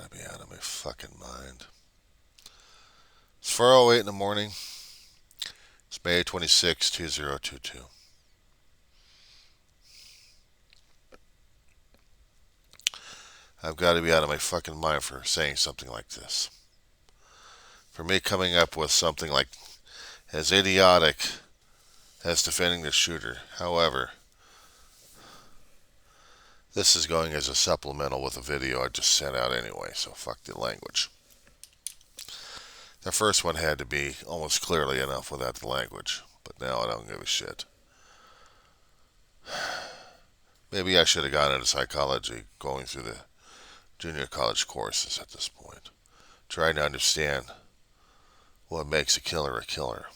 gotta be out of my fucking mind. It's 4:08 in the morning. It's May 26, 2022. I've got to be out of my fucking mind for saying something like this. For me coming up with something like as idiotic as defending the shooter. However, this is going as a supplemental with a video I just sent out anyway, so fuck the language. The first one had to be almost clearly enough without the language, but now I don't give a shit. Maybe I should have gone into psychology going through the junior college courses at this point, trying to understand what makes a killer a killer.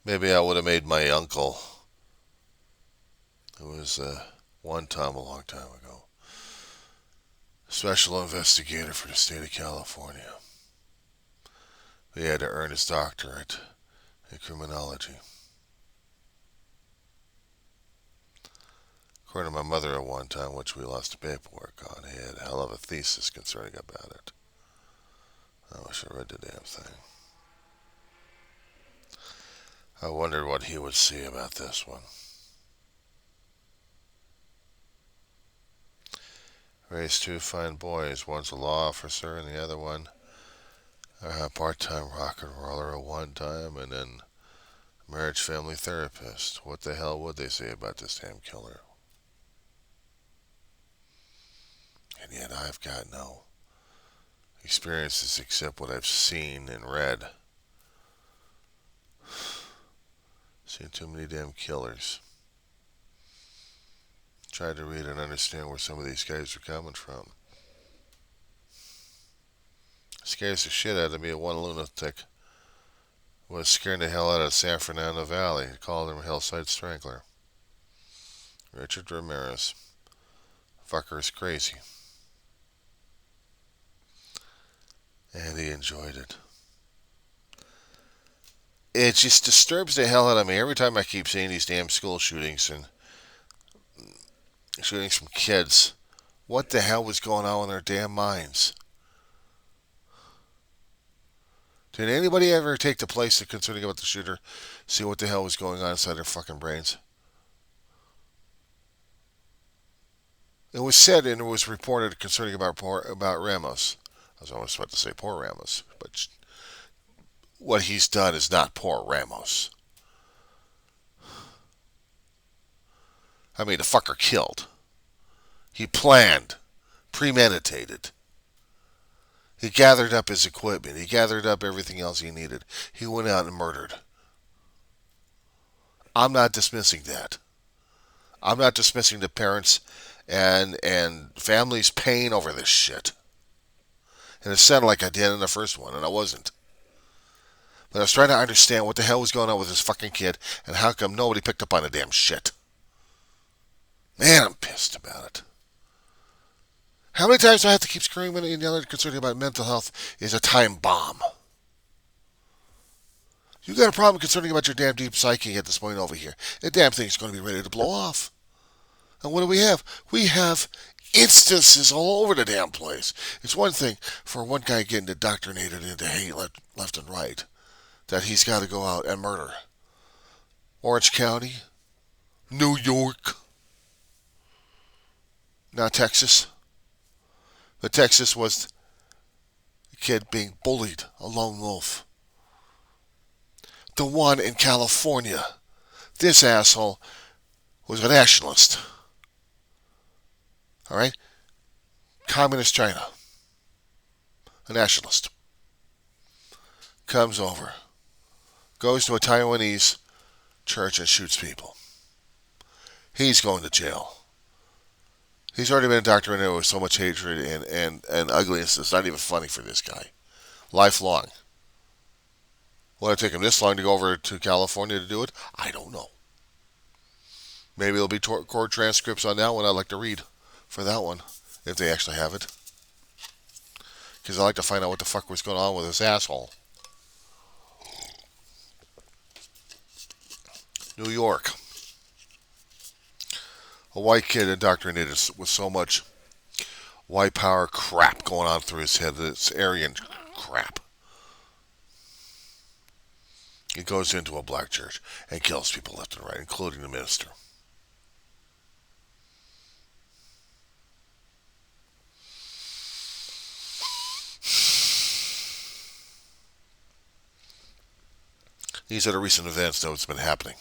Maybe I would have made my uncle, who was one time, a long time ago, special investigator for the state of California. He had to earn his doctorate in criminology. According to my mother at one time, which we lost the paperwork on, he had a hell of a thesis concerning about it. I wish I read the damn thing. I wondered what he would see about this one. Raised two fine boys. One's a law officer and the other one a part-time rock and roller at one time, and then marriage family therapist. What the hell would they say about this damn killer? And yet I've got no experiences except what I've seen and read. Seen too many damn killers. Tried to read and understand where some of these guys are coming from. Scares the shit out of me. One lunatic was scaring the hell out of San Fernando Valley. He called him Hillside Strangler. Richard Ramirez. Fucker is crazy. And he enjoyed it. It just disturbs the hell out of me every time I keep seeing these damn school shootings and shootings from kids. What the hell was going on in their damn minds? Did anybody ever take the place of concerning about the shooter, see what the hell was going on inside their fucking brains? It was said and it was reported concerning about Ramos. I was almost about to say poor Ramos, but what he's done is not poor Ramos. I mean, the fucker killed. He planned, premeditated. He gathered up his equipment. He gathered up everything else he needed. He went out and murdered. I'm not dismissing that. I'm not dismissing the parents and families' pain over this shit. And it sounded like I did in the first one, and I wasn't. But I was trying to understand what the hell was going on with this fucking kid, and how come nobody picked up on the damn shit. Man, I'm pissed about it. How many times do I have to keep screaming and yelling concerning about mental health is a time bomb? You got a problem concerning about your damn deep psyche at this point over here. That damn thing's going to be ready to blow off. And what do we have? We have instances all over the damn place. It's one thing for one guy getting indoctrinated into hate left and right, that he's got to go out and murder. Orange County, New York, now Texas. But Texas was a kid being bullied, a lone wolf. The one in California, this asshole was a nationalist. All right? Communist China. A nationalist. Comes over. Goes to a Taiwanese church and shoots people. He's going to jail. He's already been indoctrinated with so much hatred and ugliness. It's not even funny for this guy. Lifelong. Will it take him this long to go over to California to do it? I don't know. Maybe there'll be court transcripts on that one I'd like to read for that one, if they actually have it. Because I'd like to find out what the fuck was going on with this asshole. New York. A white kid indoctrinated with so much white power crap going on through his head. This Aryan crap. He goes into a black church and kills people left and right, including the minister. These are the recent events that has been happening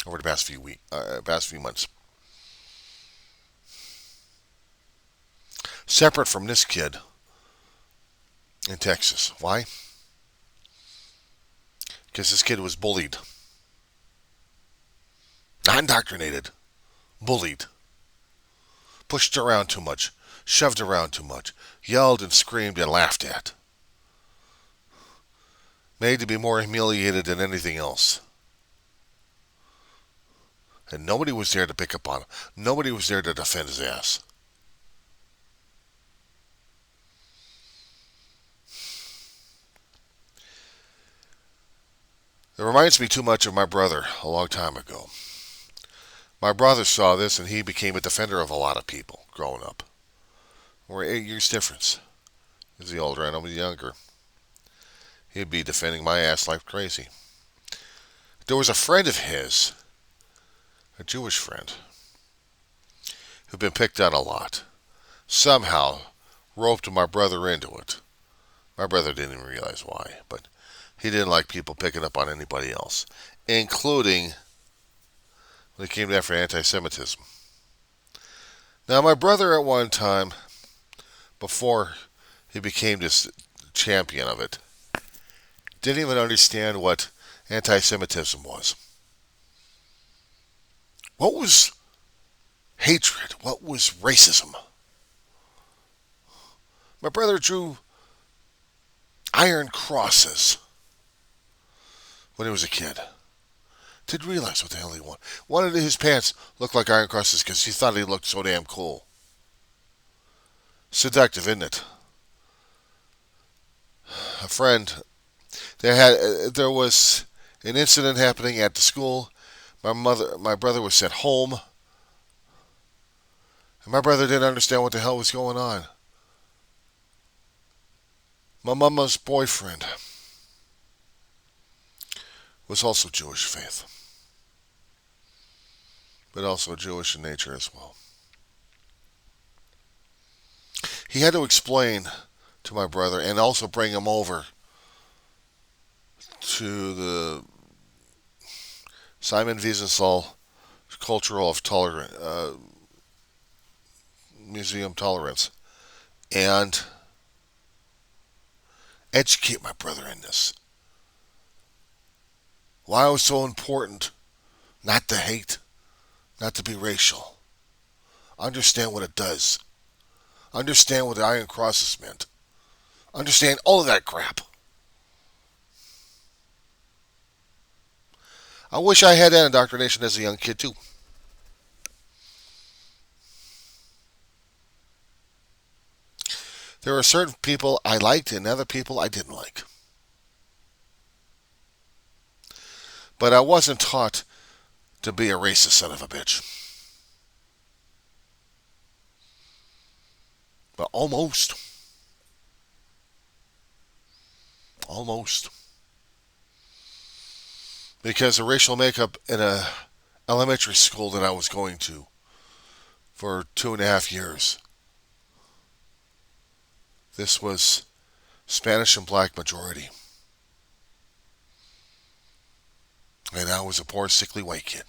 over the past few months. Separate from this kid in Texas. Why? Because this kid was bullied. Not indoctrinated. Bullied. Pushed around too much. Shoved around too much. Yelled and screamed and laughed at. Made to be more humiliated than anything else. And nobody was there to pick up on him. Nobody was there to defend his ass. It reminds me too much of my brother a long time ago. My brother saw this and he became a defender of a lot of people growing up. We're 8 years difference. He's the older and I'm the younger. He'd be defending my ass like crazy. There was a friend of his, a Jewish friend, who'd been picked on a lot. Somehow roped my brother into it. My brother didn't even realize why, but he didn't like people picking up on anybody else, including when it came to after anti-Semitism. Now, my brother at one time, before he became this champion of it, didn't even understand what anti-Semitism was. What was hatred? What was racism? My brother drew iron crosses when he was a kid. Didn't realize what the hell he wanted. Wanted his pants look like iron crosses because he thought he looked so damn cool. Seductive, isn't it? A friend, there was an incident happening at the school. My brother was sent home. And my brother didn't understand what the hell was going on. My mama's boyfriend was also Jewish faith, but also Jewish in nature as well. He had to explain to my brother and also bring him over to the Simon Wiesenthal Cultural of Tolerance Museum Tolerance and educate my brother in this. Why it was so important not to hate, not to be racial. Understand what it does. Understand what the Iron Crosses meant. Understand all of that crap. I wish I had that indoctrination as a young kid too. There were certain people I liked and other people I didn't like. But I wasn't taught to be a racist son of a bitch. But almost. Almost. Because the racial makeup in a elementary school that I was going to for 2.5 years. This was Spanish and black majority. And I was a poor, sickly white kid.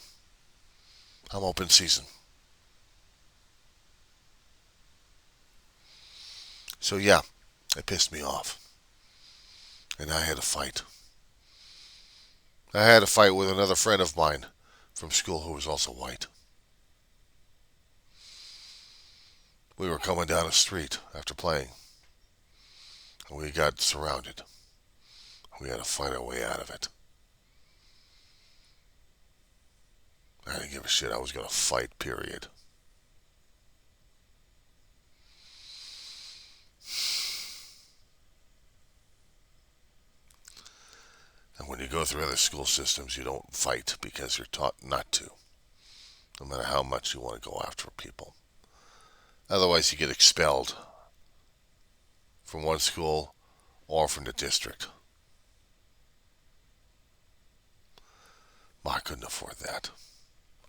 I'm open season. So yeah, it pissed me off. And I had to fight. I had to fight with another friend of mine from school who was also white. We were coming down the street after playing. And we got surrounded. We had to fight our way out of it. I didn't give a shit. I was going to fight, period. And when you go through other school systems, you don't fight because you're taught not to. No matter how much you want to go after people. Otherwise, you get expelled from one school or from the district. I couldn't afford that.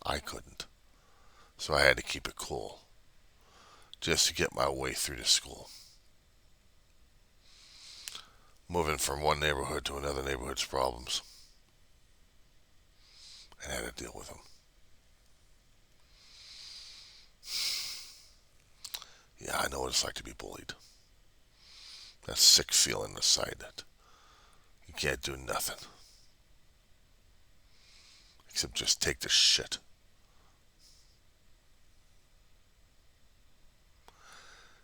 I couldn't. So I had to keep it cool just to get my way through the school. Moving from one neighborhood to another neighborhood's problems. And had to deal with them. Yeah, I know what it's like to be bullied. That sick feeling inside that you can't do nothing. Except just take the shit.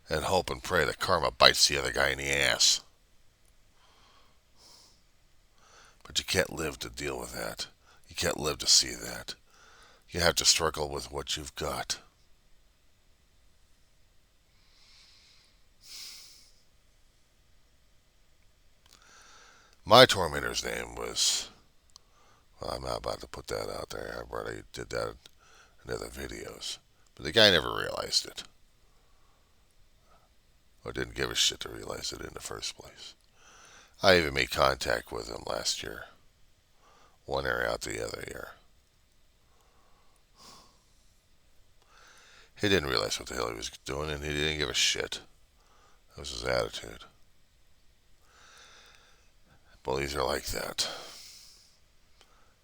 And hope and pray that karma bites the other guy in the ass. But you can't live to deal with that. You can't live to see that. You have to struggle with what you've got. My tormentor's name was... Well, I'm not about to put that out there. I've already did that in other videos. But the guy never realized it. Or didn't give a shit to realize it in the first place. I even made contact with him last year. One year out the other year. He didn't realize what the hell he was doing, and he didn't give a shit. That was his attitude. Bullies are like that.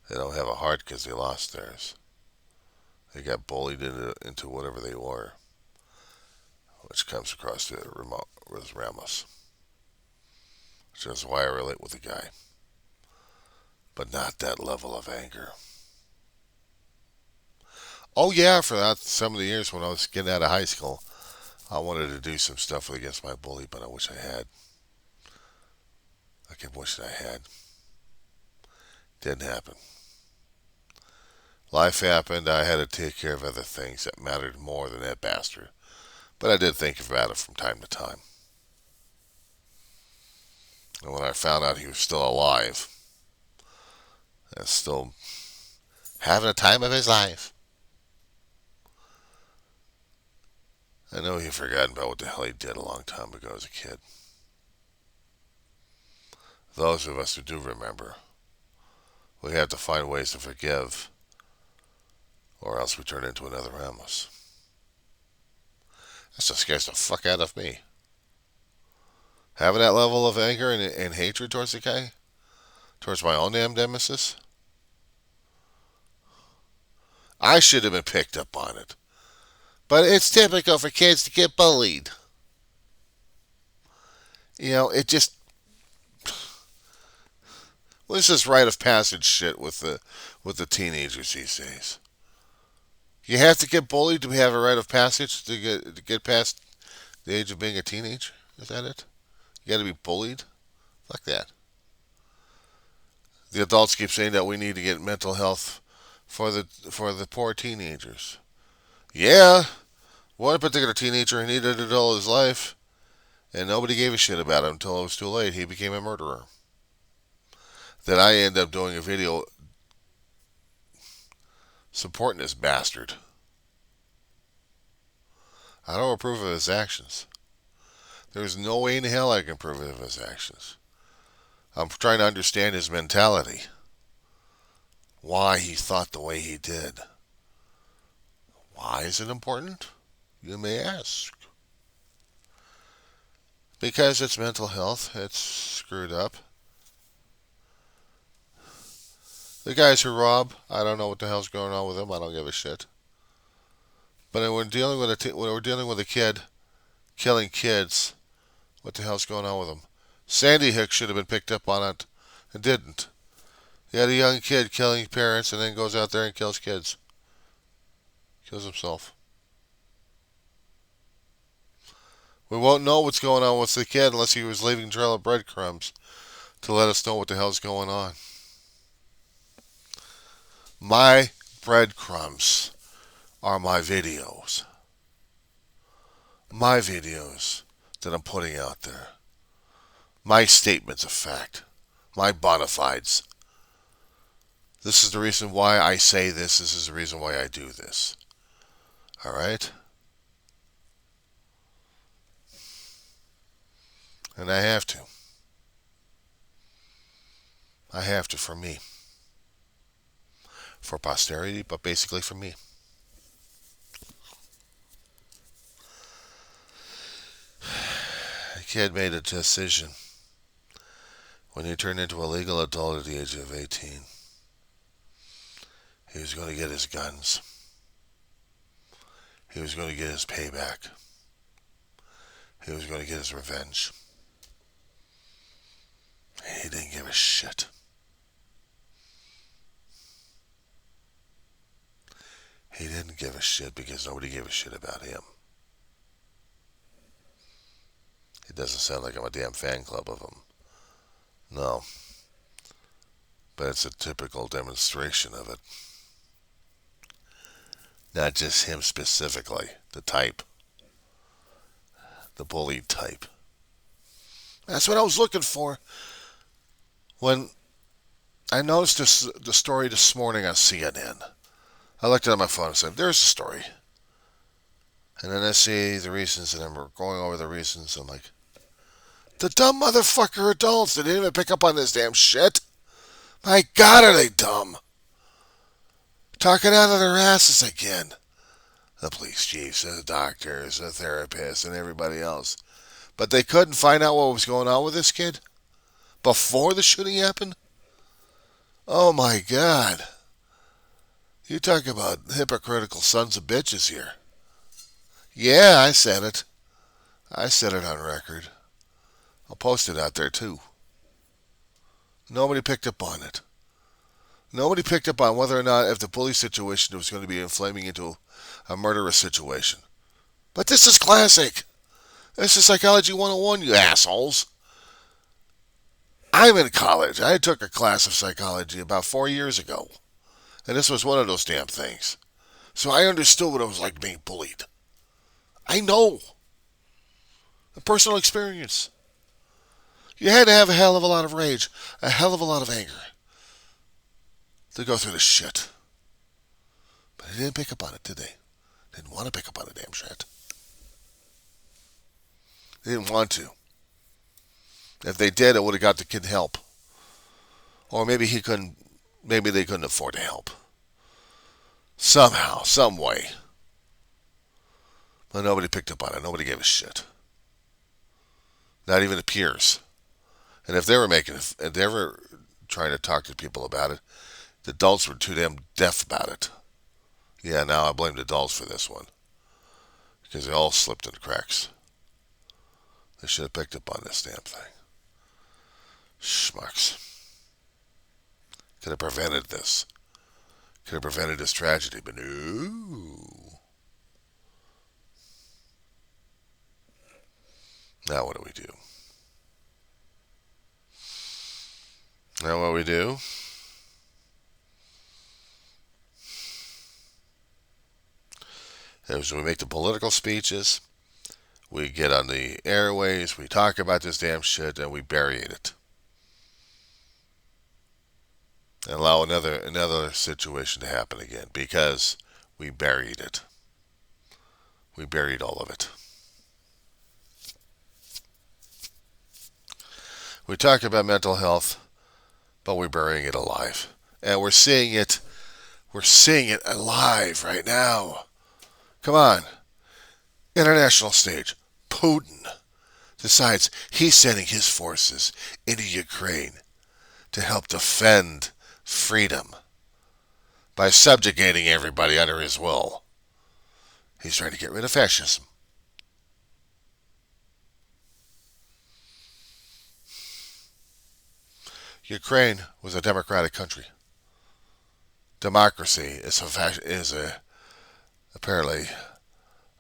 They don't have a heart because they lost theirs. They got bullied into whatever they were. Which comes across to Ramos. Which is why I relate with the guy. But not that level of anger. Oh yeah, for that, some of the years when I was getting out of high school, I wanted to do some stuff against my bully, but I wish I had. I kept wishing I had. Didn't happen. Life happened. I had to take care of other things that mattered more than that bastard. But I did think about it from time to time. And when I found out he was still alive, and still having a time of his life, I know he forgotten about what the hell he did a long time ago as a kid. Those of us who do remember, we have to find ways to forgive, or else we turn into another Ramos. That just scares the fuck out of me. Having that level of anger and hatred towards the guy, towards my own damn nemesis, I should have been picked up on it. But it's typical for kids to get bullied. You know, it just... What's this rite of passage shit with the teenagers these days? You have to get bullied to have a rite of passage to get past the age of being a teenager? Is that it? You got to be bullied? Fuck that. The adults keep saying that we need to get mental health for the poor teenagers. Yeah, one particular teenager he needed it all his life, and nobody gave a shit about him until it was too late. He became a murderer. Then I end up doing a video supporting this bastard. I don't approve of his actions. There's no way in hell I can approve of his actions. I'm trying to understand his mentality. Why he thought the way he did. Why is it important? You may ask. Because it's mental health. It's screwed up. The guys who rob, I don't know what the hell's going on with them. I don't give a shit. But when we're dealing with a kid killing kids, what the hell's going on with them? Sandy Hook should have been picked up on it and didn't. You had a young kid killing parents and then goes out there and kills kids. Kills himself. We won't know what's going on with the kid unless he was leaving a trail of breadcrumbs to let us know what the hell's going on. My breadcrumbs are my videos. My videos that I'm putting out there. My statements of fact. My bona fides. This is the reason why I say this. This is the reason why I do this. Alright? And I have to. I have to for me. For posterity, but basically for me. The kid made a decision when he turned into a legal adult at the age of 18. He was going to get his guns. He was going to get his payback. He was going to get his revenge. He didn't give a shit. He didn't give a shit because nobody gave a shit about him. It doesn't sound like I'm a damn fan club of him. No. But it's a typical demonstration of it. Not just him specifically. The type. The bullied type. That's what I was looking for. When I noticed the story this morning on CNN. I looked at my phone and said, there's the story. And then I see the reasons, and I'm going over the reasons. I'm like, the dumb motherfucker adults that didn't even pick up on this damn shit. My God, are they dumb? Talking out of their asses again. The police chiefs, the doctors, the therapists, and everybody else. But they couldn't find out what was going on with this kid before the shooting happened? Oh my God. You talk about hypocritical sons of bitches here. Yeah, I said it. I said it on record. I'll post it out there too. Nobody picked up on it. Nobody picked up on whether or not if the police situation was going to be inflaming into a murderous situation. But this is classic. This is Psychology 101, you assholes. I'm in college. I took a class of psychology about 4 years ago. And this was one of those damn things. So I understood what it was like being bullied. I know. A personal experience. You had to have a hell of a lot of rage, a hell of a lot of anger to go through this shit. But they didn't pick up on it, did they? They didn't want to pick up on the damn shit. They didn't want to. If they did, it would have got the kid help. Or maybe they couldn't afford to help. Somehow, some way. But nobody picked up on it. Nobody gave a shit. Not even the peers. And if they were trying to talk to people about it, the adults were too damn deaf about it. Yeah, now I blame the adults for this one. Because they all slipped in the cracks. They should have picked up on this damn thing. Schmucks. Could have prevented this. Could have prevented this tragedy, but no. Now what do we do? Now what we do? Is we make the political speeches, we get on the airways, we talk about this damn shit, and we bury it. And allow another situation to happen again because we buried it. We buried all of it. We talk about mental health, but we're burying it alive. And we're seeing it alive right now. Come on. International stage. Putin decides he's sending his forces into Ukraine to help defend freedom by subjugating everybody under his will. He's trying to get rid of fascism. Ukraine was a democratic country. Democracy is apparently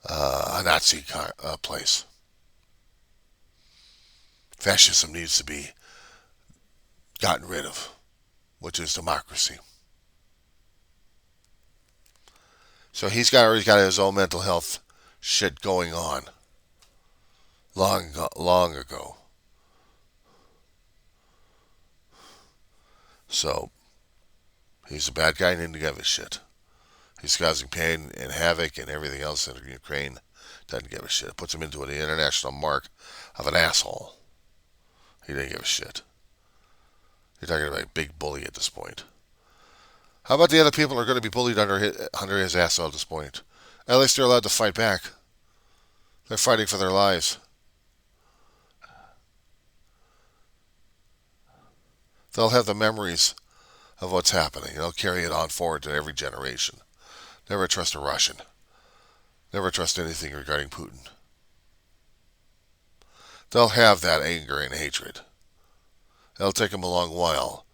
a Nazi place. Fascism needs to be gotten rid of, which is democracy. So he's already got his own mental health shit going on long ago. So he's a bad guy and didn't give a shit. He's causing pain and havoc and everything else in Ukraine. Doesn't give a shit. It puts him into the international mark of an asshole. He didn't give a shit. You're talking about a big bully at this point. How about the other people who are going to be bullied under his ass at this point? At least they're allowed to fight back. They're fighting for their lives. They'll have the memories of what's happening. They'll carry it on forward to every generation. Never trust a Russian. Never trust anything regarding Putin. They'll have that anger and hatred. It'll take them a long while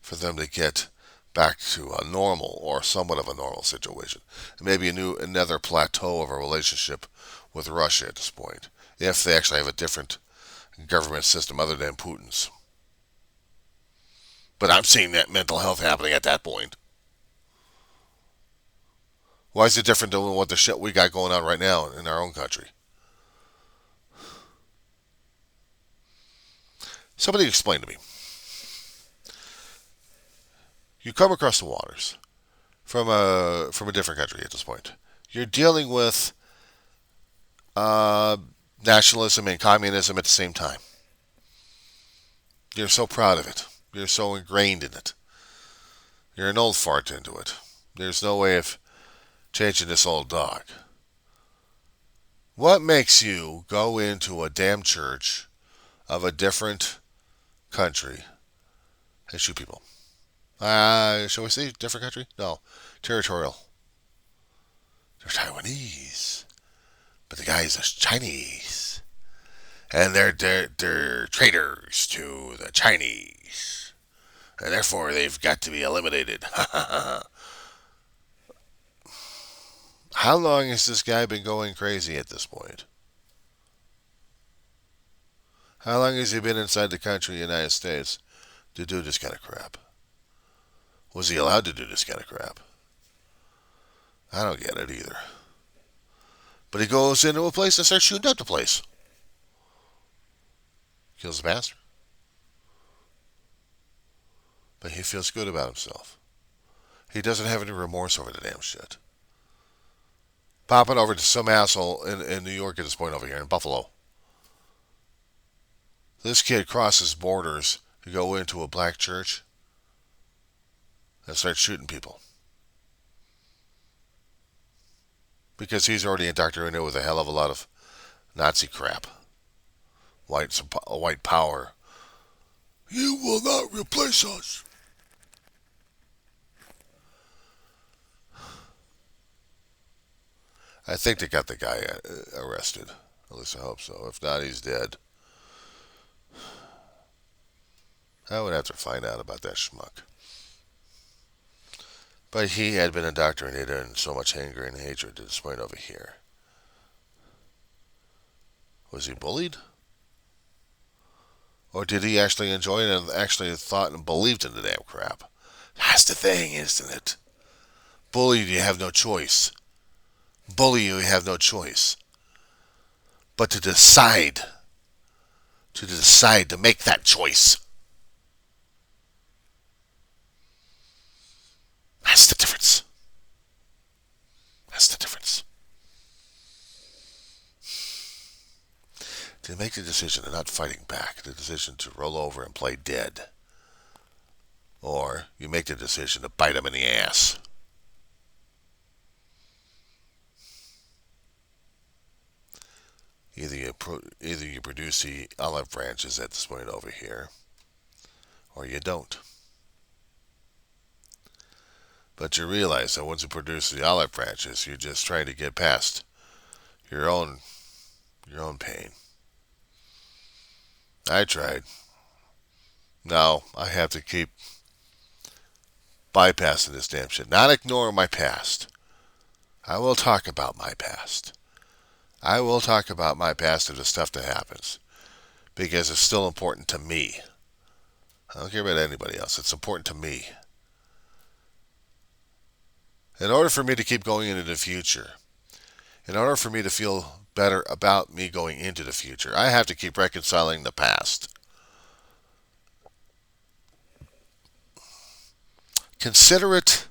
for them to get back to a normal or somewhat of a normal situation. Maybe another plateau of a relationship with Russia at this point, if they actually have a different government system other than Putin's. But I'm seeing that mental health happening at that point. Why is it different than what the shit we got going on right now in our own country? Somebody explain to me. You come across the waters from a different country at this point. You're dealing with nationalism and communism at the same time. You're so proud of it. You're so ingrained in it. You're an old fart into it. There's no way of changing this old dog. What makes you go into a damn church of a different country and shoot people? Shall we say different country? No. Territorial. They're Taiwanese. But the guys are Chinese. And they're traitors to the Chinese. And therefore they've got to be eliminated. How long has this guy been going crazy at this point? How long has he been inside the country, United States, to do this kind of crap? Was he allowed to do this kind of crap? I don't get it either. But he goes into a place and starts shooting up the place. Kills the master. But he feels good about himself. He doesn't have any remorse over the damn shit. Popping over to some asshole in New York at this point over here, in Buffalo. This kid crosses borders to go into a black church and start shooting people. Because he's already indoctrinated with a hell of a lot of Nazi crap. White power. You will not replace us. I think they got the guy arrested. At least I hope so. If not, he's dead. I would have to find out about that schmuck. But he had been indoctrinated in so much anger and hatred to this point over here. Was he bullied? Or did he actually enjoy it and actually thought and believed in the damn crap? That's the thing, isn't it? Bullied, you have no choice. Bully, you have no choice. But to decide to make that choice. That's the difference. That's the difference. To make the decision of not fighting back, the decision to roll over and play dead. Or you make the decision to bite him in the ass. Either you produce the olive branches at this point over here, or you don't. But you realize that once you produce the olive branches, you're just trying to get past your own pain. I tried. Now I have to keep bypassing this damn shit. Not ignore my past. I will talk about my past. I will talk about my past and the stuff that happens. Because it's still important to me. I don't care about anybody else. It's important to me. In order for me to keep going into the future, in order for me to feel better about me going into the future, I have to keep reconciling the past. Consider it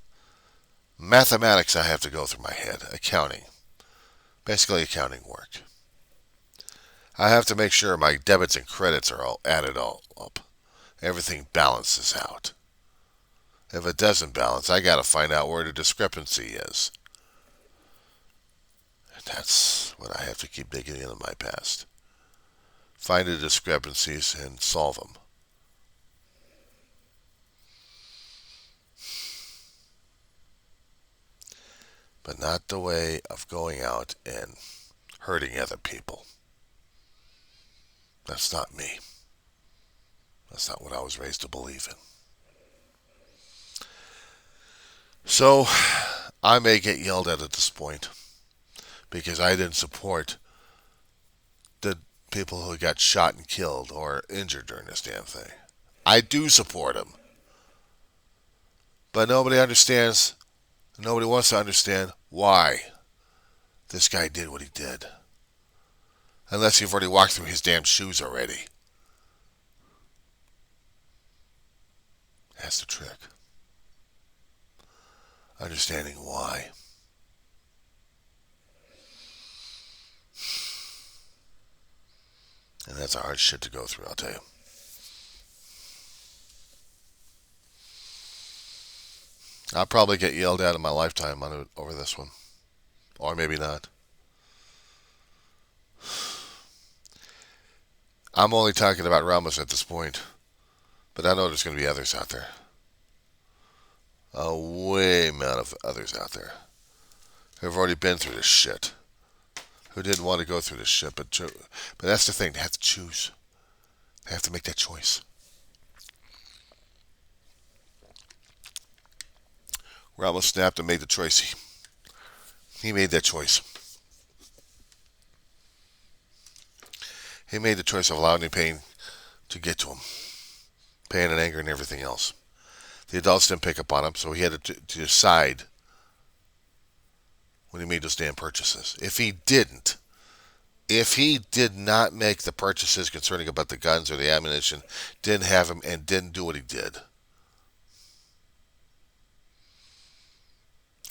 mathematics I have to go through my head. Accounting. Basically accounting work. I have to make sure my debits and credits are all added all up. Everything balances out. If it doesn't balance, I got to find out where the discrepancy is. And that's what I have to keep digging into my past. Find the discrepancies and solve them. But not the way of going out and hurting other people. That's not me. That's not what I was raised to believe in. So, I may get yelled at this point because I didn't support the people who got shot and killed or injured during this damn thing. I do support them. But nobody understands, nobody wants to understand why this guy did what he did. Unless you've already walked through his damn shoes already. That's the trick. Understanding why. And that's a hard shit to go through, I'll tell you. I'll probably get yelled at in my lifetime over this one. Or maybe not. I'm only talking about Ramos at this point. But I know there's going to be others out there. A way amount of others out there who've already been through this shit. Who didn't want to go through this shit. But that's the thing. They have to choose. They have to make that choice. Ramos snapped and made the choice. He made that choice. He made the choice of allowing the pain to get to him. Pain and anger and everything else. The adults didn't pick up on him, so he had to decide when he made those damn purchases. If he did not make the purchases concerning about the guns or the ammunition, didn't have them, and didn't do what he did,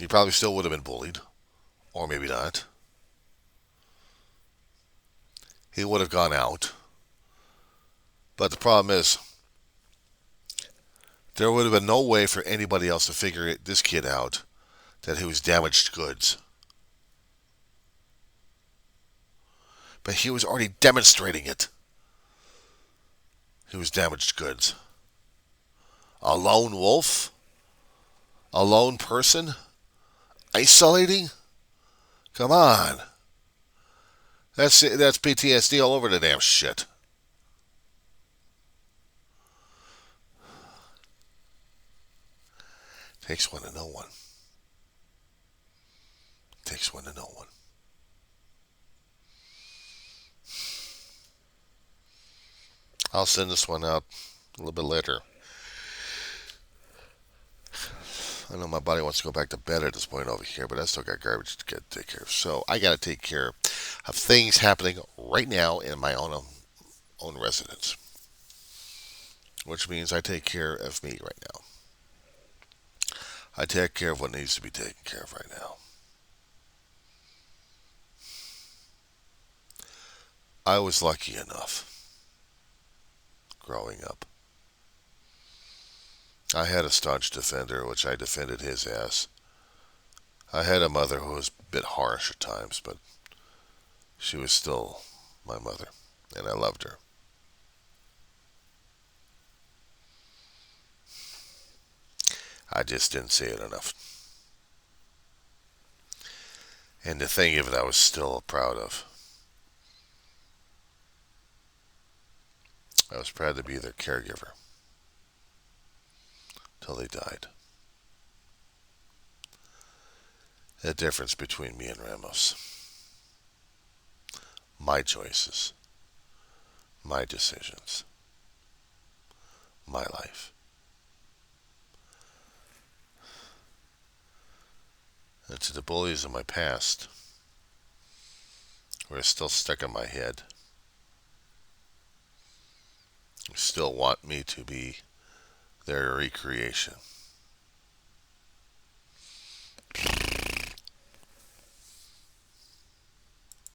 he probably still would have been bullied. Or maybe not. He would have gone out. But the problem is, there would have been no way for anybody else to figure this kid out that he was damaged goods. But he was already demonstrating it. He was damaged goods. A lone wolf? A lone person? Isolating? Come on. That's PTSD all over the damn shit. Takes one to know one. Takes one to know one. I'll send this one out a little bit later. I know my body wants to go back to bed at this point over here, but I still got garbage to take care of. So I got to take care of things happening right now in my own residence, which means I take care of me right now. I take care of what needs to be taken care of right now. I was lucky enough growing up. I had a staunch defender, which I defended his ass. I had a mother who was a bit harsh at times, but she was still my mother, and I loved her. I just didn't say it enough. And the thing of it I was still proud of. I was proud to be their caregiver till they died. The difference between me and Ramos. My choices. My decisions. My life. And to the bullies of my past, who are still stuck in my head, who still want me to be their recreation.